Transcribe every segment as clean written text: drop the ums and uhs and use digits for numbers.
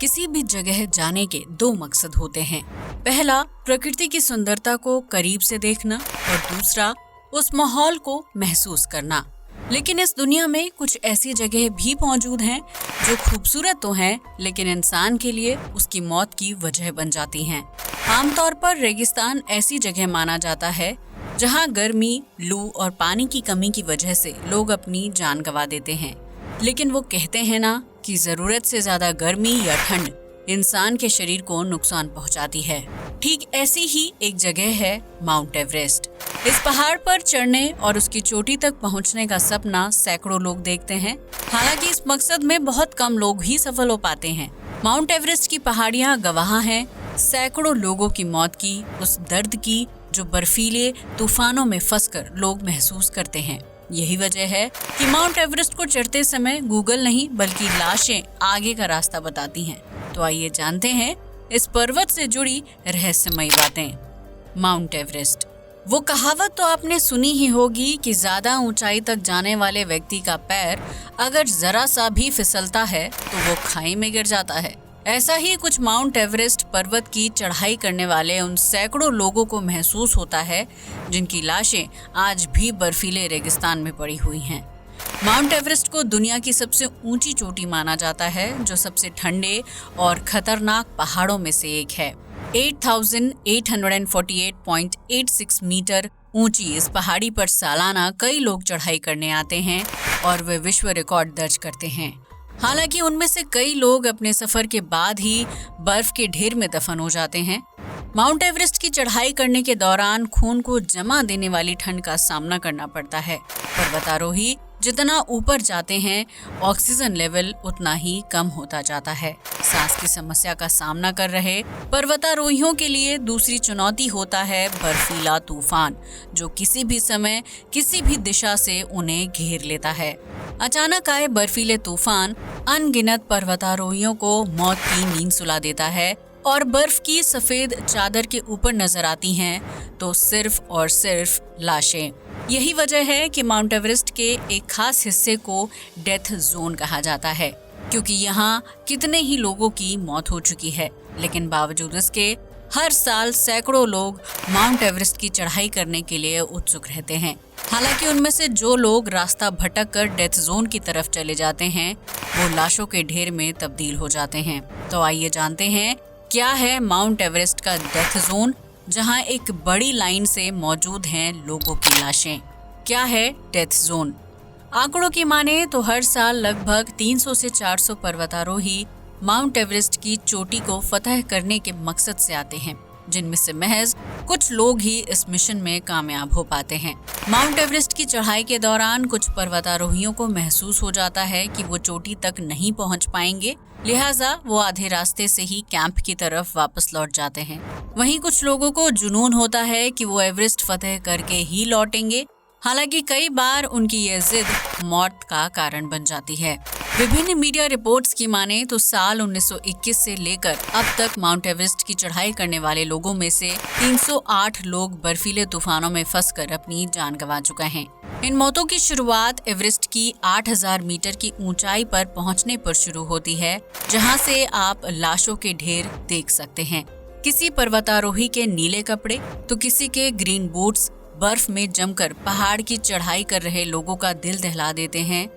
किसी भी जगह जाने के दो मकसद होते हैं। पहला, प्रकृति की सुंदरता को करीब से देखना और दूसरा, उस माहौल को महसूस करना। लेकिन इस दुनिया में कुछ ऐसी जगह भी मौजूद हैं जो खूबसूरत तो हैं, लेकिन इंसान के लिए उसकी मौत की वजह बन जाती हैं। आमतौर पर रेगिस्तान ऐसी जगह माना जाता है जहां गर्मी, लू और पानी की कमी की वजह से लोग अपनी जान गंवा देते हैं। लेकिन वो कहते हैं ना कि जरूरत से ज्यादा गर्मी या ठंड इंसान के शरीर को नुकसान पहुंचाती है। ठीक ऐसी ही एक जगह है माउंट एवरेस्ट। इस पहाड़ पर चढ़ने और उसकी चोटी तक पहुंचने का सपना सैकड़ों लोग देखते हैं। हालांकि इस मकसद में बहुत कम लोग ही सफल हो पाते हैं। माउंट एवरेस्ट की पहाड़ियां गवाह हैं सैकड़ों लोगों की मौत की, उस दर्द की जो बर्फीले तूफानों में फंसकर लोग महसूस करते हैं। यही वजह है कि माउंट एवरेस्ट को चढ़ते समय गूगल नहीं बल्कि लाशें आगे का रास्ता बताती हैं। तो आइए जानते हैं इस पर्वत से जुड़ी रहस्यमयी बातें। Mount Everest. वो कहावत तो आपने सुनी ही होगी कि ज्यादा ऊंचाई तक जाने वाले व्यक्ति का पैर अगर जरा सा भी फिसलता है तो वो खाई में गिर जाता है। ऐसा ही कुछ माउंट एवरेस्ट पर्वत की चढ़ाई करने वाले उन सैकड़ों लोगों को महसूस होता है जिनकी लाशें आज भी बर्फीले रेगिस्तान में पड़ी हुई हैं। माउंट एवरेस्ट को दुनिया की सबसे ऊंची चोटी माना जाता है, जो सबसे ठंडे और खतरनाक पहाड़ों में से एक है। 8,848.86 मीटर ऊंची इस पहाड़ी पर सालाना कई लोग चढ़ाई करने आते हैं और वे विश्व रिकॉर्ड दर्ज करते हैं। हालांकि उनमें से कई लोग अपने सफर के बाद ही बर्फ के ढेर में दफन हो जाते हैं। माउंट एवरेस्ट की चढ़ाई करने के दौरान खून को जमा देने वाली ठंड का सामना करना पड़ता है। पर्वतारोही जितना ऊपर जाते हैं, ऑक्सीजन लेवल उतना ही कम होता जाता है। सांस की समस्या का सामना कर रहे पर्वतारोहियों के लिए दूसरी चुनौती होता है बर्फीला तूफान, जो किसी भी समय किसी भी दिशा से उन्हें घेर लेता है। अचानक आए बर्फीले तूफान अनगिनत पर्वतारोहियों को मौत की नींद सुला देता है और बर्फ की सफेद चादर के ऊपर नजर आती हैं तो सिर्फ और सिर्फ लाशें। यही वजह है कि माउंट एवरेस्ट के एक खास हिस्से को डेथ जोन कहा जाता है, क्योंकि यहाँ कितने ही लोगों की मौत हो चुकी है। लेकिन बावजूद इसके हर साल सैकड़ों लोग माउंट एवरेस्ट की चढ़ाई करने के लिए उत्सुक रहते हैं। हालांकि उनमें से जो लोग रास्ता भटक कर डेथ जोन की तरफ चले जाते हैं वो लाशों के ढेर में तब्दील हो जाते हैं। तो आइए जानते हैं क्या है माउंट एवरेस्ट का डेथ जोन, जहां एक बड़ी लाइन से मौजूद हैं लोगों की लाशें। क्या है डेथ जोन? आंकड़ों की माने तो हर साल लगभग 300 से 400 पर्वतारोही माउंट एवरेस्ट की चोटी को फतह करने के मकसद से आते हैं, जिनमें से महज कुछ लोग ही इस मिशन में कामयाब हो पाते हैं। माउंट एवरेस्ट की चढ़ाई के दौरान कुछ पर्वतारोहियों को महसूस हो जाता है कि वो चोटी तक नहीं पहुंच पाएंगे, लिहाजा वो आधे रास्ते से ही कैंप की तरफ वापस लौट जाते हैं। वहीं कुछ लोगों को जुनून होता है कि वो एवरेस्ट फतह करके ही लौटेंगे। हालांकि कई बार उनकी यह जिद मौत का कारण बन जाती है। विभिन्न मीडिया रिपोर्ट्स की माने तो साल 1921 से लेकर अब तक माउंट एवरेस्ट की चढ़ाई करने वाले लोगों में से 308 लोग बर्फीले तूफानों में फंसकर अपनी जान गंवा चुके हैं। इन मौतों की शुरुआत एवरेस्ट की 8000 मीटर की ऊंचाई पर पहुंचने पर शुरू होती है, जहां से आप लाशों के ढेर देख सकते हैं। किसी पर्वतारोही के नीले कपड़े तो किसी के ग्रीन बूट्स बर्फ में जमकर पहाड़ की चढ़ाई कर रहे लोगों का दिल दहला देते हैं।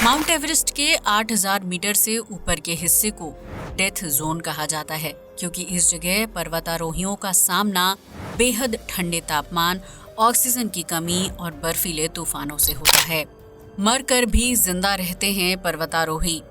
माउंट एवरेस्ट के 8000 मीटर से ऊपर के हिस्से को डेथ जोन कहा जाता है, क्योंकि इस जगह पर्वतारोहियों का सामना बेहद ठंडे तापमान, ऑक्सीजन की कमी और बर्फीले तूफानों से होता है। मरकर भी जिंदा रहते हैं पर्वतारोही।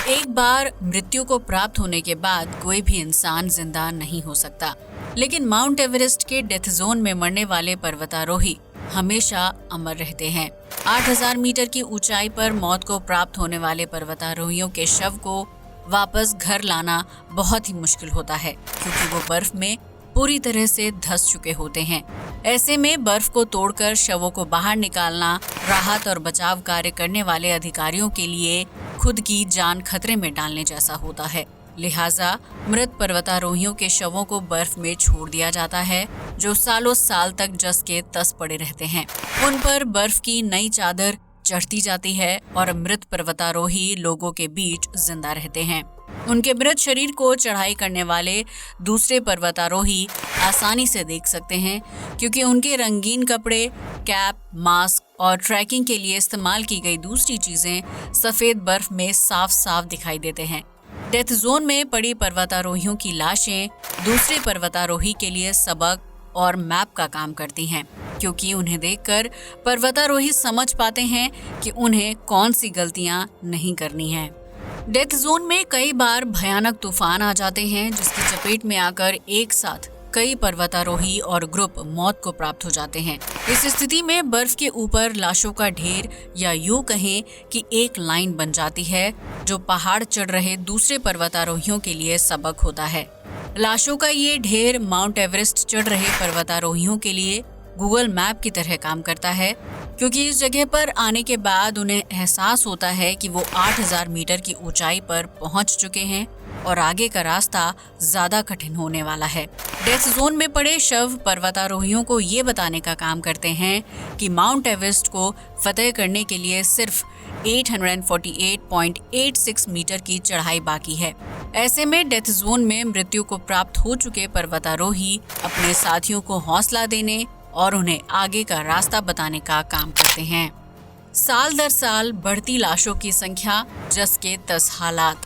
एक बार मृत्यु को प्राप्त होने के बाद कोई भी इंसान जिंदा नहीं हो सकता, लेकिन माउंट एवरेस्ट के डेथ जोन में मरने वाले पर्वतारोही हमेशा अमर रहते हैं। 8000 मीटर की ऊंचाई पर मौत को प्राप्त होने वाले पर्वतारोहियों के शव को वापस घर लाना बहुत ही मुश्किल होता है, क्योंकि वो बर्फ में पूरी तरह से धंस चुके होते हैं। ऐसे में बर्फ को तोड़कर शवों को बाहर निकालना राहत और बचाव कार्य करने वाले अधिकारियों के लिए खुद की जान खतरे में डालने जैसा होता है। लिहाजा मृत पर्वतारोहियों के शवों को बर्फ में छोड़ दिया जाता है, जो सालों साल तक जस के तस पड़े रहते हैं। उन पर बर्फ की नई चादर चढ़ती जाती है और मृत पर्वतारोही लोगों के बीच जिंदा रहते हैं। उनके मृत शरीर को चढ़ाई करने वाले दूसरे पर्वतारोही आसानी से देख सकते हैं क्योंकि उनके रंगीन कपड़े, कैप, मास्क और ट्रैकिंग के लिए इस्तेमाल की गई दूसरी चीजें सफेद बर्फ में साफ साफ दिखाई देते हैं। डेथ जोन में पड़ी पर्वतारोहियों की लाशें दूसरे पर्वतारोही के लिए सबक और मैप का काम करती हैं, क्योंकि उन्हें देखकर पर्वतारोही समझ पाते हैं कि उन्हें कौन सी गलतियां नहीं करनी है। डेथ जोन में कई बार भयानक तूफान आ जाते हैं जिसकी चपेट में आकर एक साथ कई पर्वतारोही और ग्रुप मौत को प्राप्त हो जाते हैं। इस स्थिति में बर्फ के ऊपर लाशों का ढेर या यूं कहें कि एक लाइन बन जाती है जो पहाड़ चढ़ रहे दूसरे पर्वतारोहियों के लिए सबक होता है। लाशों का ये ढेर माउंट एवरेस्ट चढ़ रहे पर्वतारोहियों के लिए गूगल मैप की तरह काम करता है, क्योंकि इस जगह पर आने के बाद उन्हें एहसास होता है कि वो 8000 मीटर की ऊंचाई पर पहुंच चुके हैं और आगे का रास्ता ज्यादा कठिन होने वाला है। डेथ जोन में पड़े शव पर्वतारोहियों को ये बताने का काम करते हैं कि माउंट एवरेस्ट को फतेह करने के लिए सिर्फ 848.86 मीटर की चढ़ाई बाकी है। ऐसे में डेथ जोन में मृत्यु को प्राप्त हो चुके पर्वतारोही अपने साथियों को हौसला देने और उन्हें आगे का रास्ता बताने का काम करते हैं। साल दर साल बढ़ती लाशों की संख्या, जस के 10 हालात।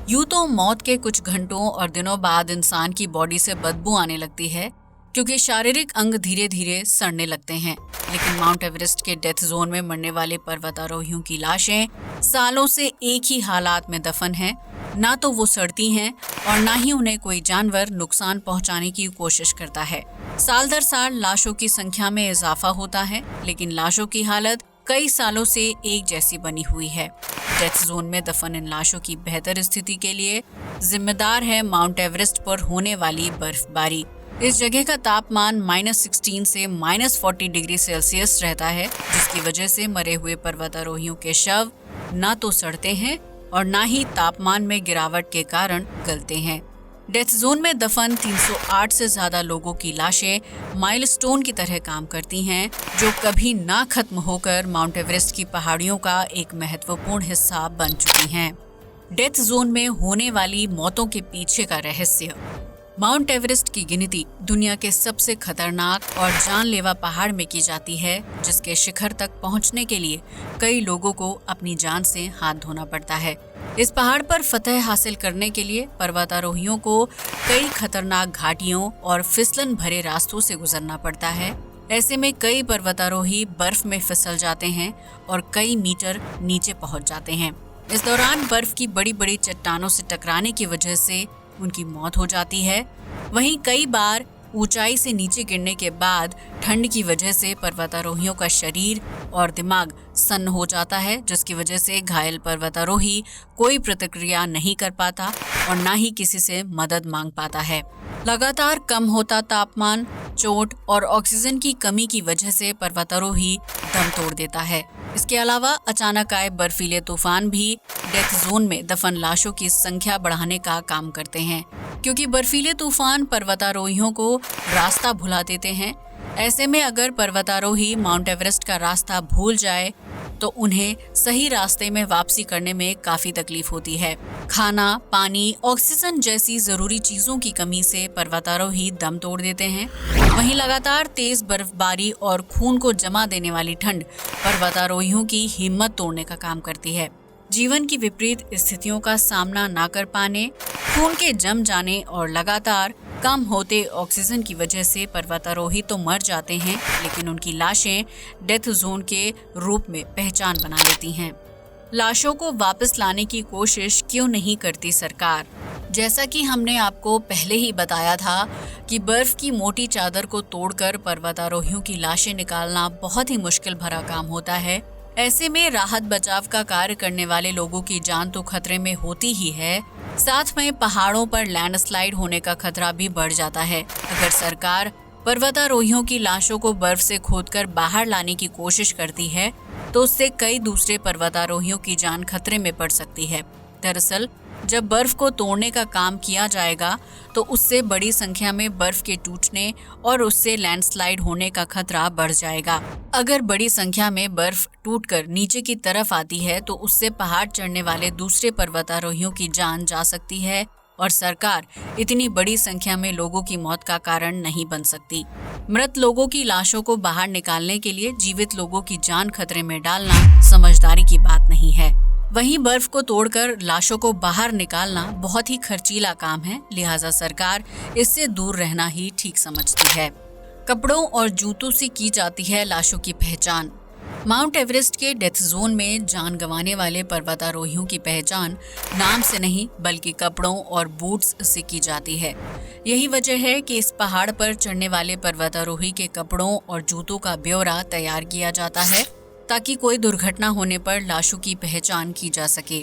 यूं तो मौत के कुछ घंटों और दिनों बाद इंसान की बॉडी से बदबू आने लगती है क्योंकि शारीरिक अंग धीरे धीरे सड़ने लगते हैं, लेकिन माउंट एवरेस्ट के डेथ जोन में मरने वाले पर्वतारोहियों की लाशें सालों से एक ही हालात में दफन हैं। ना तो वो सड़ती हैं और ना ही उन्हें कोई जानवर नुकसान पहुंचाने की कोशिश करता है। साल दर साल लाशों की संख्या में इजाफा होता है, लेकिन लाशों की हालत कई सालों से एक जैसी बनी हुई है। डेथ जोन में दफन इन लाशों की बेहतर स्थिति के लिए जिम्मेदार है माउंट एवरेस्ट पर होने वाली बर्फबारी। इस जगह का तापमान -16 से -40 डिग्री सेल्सियस रहता है, जिसकी वजह से मरे हुए पर्वतारोहियों के शव ना तो सड़ते हैं और ना ही तापमान में गिरावट के कारण गलते हैं। डेथ जोन में दफन 308 से ज्यादा लोगों की लाशें माइलस्टोन की तरह काम करती हैं, जो कभी ना खत्म होकर माउंट एवरेस्ट की पहाड़ियों का एक महत्वपूर्ण हिस्सा बन चुकी हैं। डेथ जोन में होने वाली मौतों के पीछे का रहस्य। माउंट एवरेस्ट की गिनती दुनिया के सबसे खतरनाक और जानलेवा पहाड़ में की जाती है, जिसके शिखर तक पहुंचने के लिए कई लोगों को अपनी जान से हाथ धोना पड़ता है। इस पहाड़ पर फतह हासिल करने के लिए पर्वतारोहियों को कई खतरनाक घाटियों और फिसलन भरे रास्तों से गुजरना पड़ता है। ऐसे में कई पर्वतारोही बर्फ में फिसल जाते हैं और कई मीटर नीचे पहुंच जाते हैं। इस दौरान बर्फ की बड़ी बड़ी चट्टानों से टकराने की वजह से उनकी मौत हो जाती है। वहीं कई बार ऊंचाई से नीचे गिरने के बाद ठंड की वजह से पर्वतारोहियों का शरीर और दिमाग सन्न हो जाता है, जिसकी वजह से घायल पर्वतारोही कोई प्रतिक्रिया नहीं कर पाता और ना ही किसी से मदद मांग पाता है। लगातार कम होता तापमान, चोट और ऑक्सीजन की कमी की वजह से पर्वतारोही दम तोड़ देता है। इसके अलावा अचानक आए बर्फीले तूफान भी डेथ जोन में दफन लाशों की संख्या बढ़ाने का काम करते हैं, क्योंकि बर्फीले तूफान पर्वतारोहियों को रास्ता भुला देते हैं। ऐसे में अगर पर्वतारोही माउंट एवरेस्ट का रास्ता भूल जाए तो उन्हें सही रास्ते में वापसी करने में काफी तकलीफ होती है। खाना, पानी, ऑक्सीजन जैसी जरूरी चीजों की कमी से पर्वतारोही दम तोड़ देते हैं। वहीं लगातार तेज बर्फबारी और खून को जमा देने वाली ठंड पर्वतारोहियों की हिम्मत तोड़ने का काम करती है। जीवन की विपरीत स्थितियों का सामना न कर पाने, खून के जम जाने और लगातार कम होते ऑक्सीजन की वजह से पर्वतारोही तो मर जाते हैं, लेकिन उनकी लाशें डेथ जोन के रूप में पहचान बना लेती हैं। लाशों को वापस लाने की कोशिश क्यों नहीं करती सरकार? जैसा कि हमने आपको पहले ही बताया था कि बर्फ की मोटी चादर को तोड़कर पर्वतारोहियों की लाशें निकालना बहुत ही मुश्किल भरा काम होता है। ऐसे में राहत बचाव का कार्य करने वाले लोगों की जान तो खतरे में होती ही है, साथ में पहाड़ों पर लैंडस्लाइड होने का खतरा भी बढ़ जाता है। अगर सरकार पर्वतारोहियों की लाशों को बर्फ से खोदकर बाहर लाने की कोशिश करती है तो उससे कई दूसरे पर्वतारोहियों की जान खतरे में पड़ सकती है। दरअसल जब बर्फ को तोड़ने का काम किया जाएगा तो उससे बड़ी संख्या में बर्फ के टूटने और उससे लैंडस्लाइड होने का खतरा बढ़ जाएगा। अगर बड़ी संख्या में बर्फ टूटकर नीचे की तरफ आती है तो उससे पहाड़ चढ़ने वाले दूसरे पर्वतारोहियों की जान जा सकती है और सरकार इतनी बड़ी संख्या में लोगों की मौत का कारण नहीं बन सकती। मृत लोगों की लाशों को बाहर निकालने के लिए जीवित लोगों की जान खतरे में डालना समझदारी की बात नहीं है। वहीं बर्फ को तोड़कर लाशों को बाहर निकालना बहुत ही खर्चीला काम है, लिहाजा सरकार इससे दूर रहना ही ठीक समझती है। कपड़ों और जूतों से की जाती है लाशों की पहचान। माउंट एवरेस्ट के डेथ जोन में जान गंवाने वाले पर्वतारोहियों की पहचान नाम से नहीं बल्कि कपड़ों और बूट्स से की जाती है। यही वजह है कि इस पहाड़ पर चढ़ने वाले पर्वतारोही के कपड़ों और जूतों का ब्यौरा तैयार किया जाता है ताकि कोई दुर्घटना होने पर लाशों की पहचान की जा सके।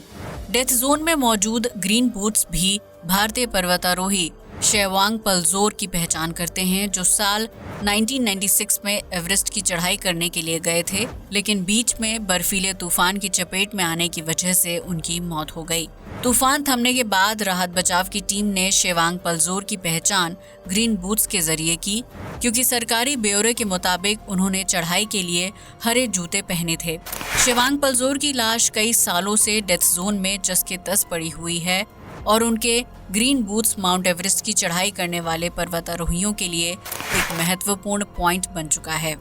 डेथ जोन में मौजूद ग्रीन बूट्स भी भारतीय पर्वतारोही शेवांग पलजोर की पहचान करते हैं, जो साल 1996 में एवरेस्ट की चढ़ाई करने के लिए गए थे, लेकिन बीच में बर्फीले तूफान की चपेट में आने की वजह से उनकी मौत हो गई। तूफान थमने के बाद राहत बचाव की टीम ने शेवांग पलजोर की पहचान ग्रीन बूट्स के जरिए की, क्योंकि सरकारी ब्यौरे के मुताबिक उन्होंने चढ़ाई के लिए हरे जूते पहने थे। शेवांग पलजोर की लाश कई सालों से डेथ जोन में चस्के तस पड़ी हुई है और उनके ग्रीन बूट्स माउंट एवरेस्ट की चढ़ाई करने वाले पर्वतारोहियों के लिए एक महत्वपूर्ण पॉइंट बन चुका है।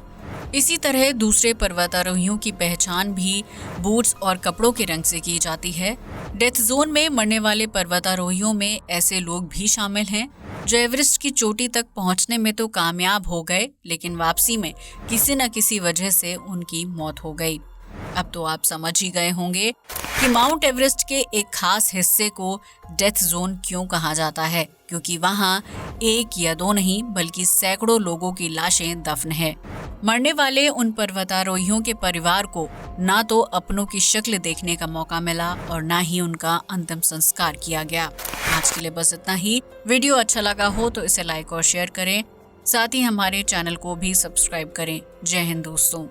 इसी तरह दूसरे पर्वतारोहियों की पहचान भी बूट्स और कपड़ों के रंग से की जाती है। डेथ जोन में मरने वाले पर्वतारोहियों में ऐसे लोग भी शामिल हैं जो एवरेस्ट की चोटी तक पहुंचने में तो कामयाब हो गए, लेकिन वापसी में किसी न किसी वजह से उनकी मौत हो गई। अब तो आप समझ ही गए होंगे कि माउंट एवरेस्ट के एक खास हिस्से को डेथ जोन क्यों कहा जाता है, क्योंकि वहां एक या दो नहीं बल्कि सैकड़ों लोगों की लाशें दफन है। मरने वाले उन पर्वतारोहियों के परिवार को ना तो अपनों की शक्ल देखने का मौका मिला और ना ही उनका अंतिम संस्कार किया गया। आज के लिए बस इतना ही। वीडियो अच्छा लगा हो तो इसे लाइक और शेयर करें, साथ ही हमारे चैनल को भी सब्सक्राइब करें। जय हिंद दोस्तों।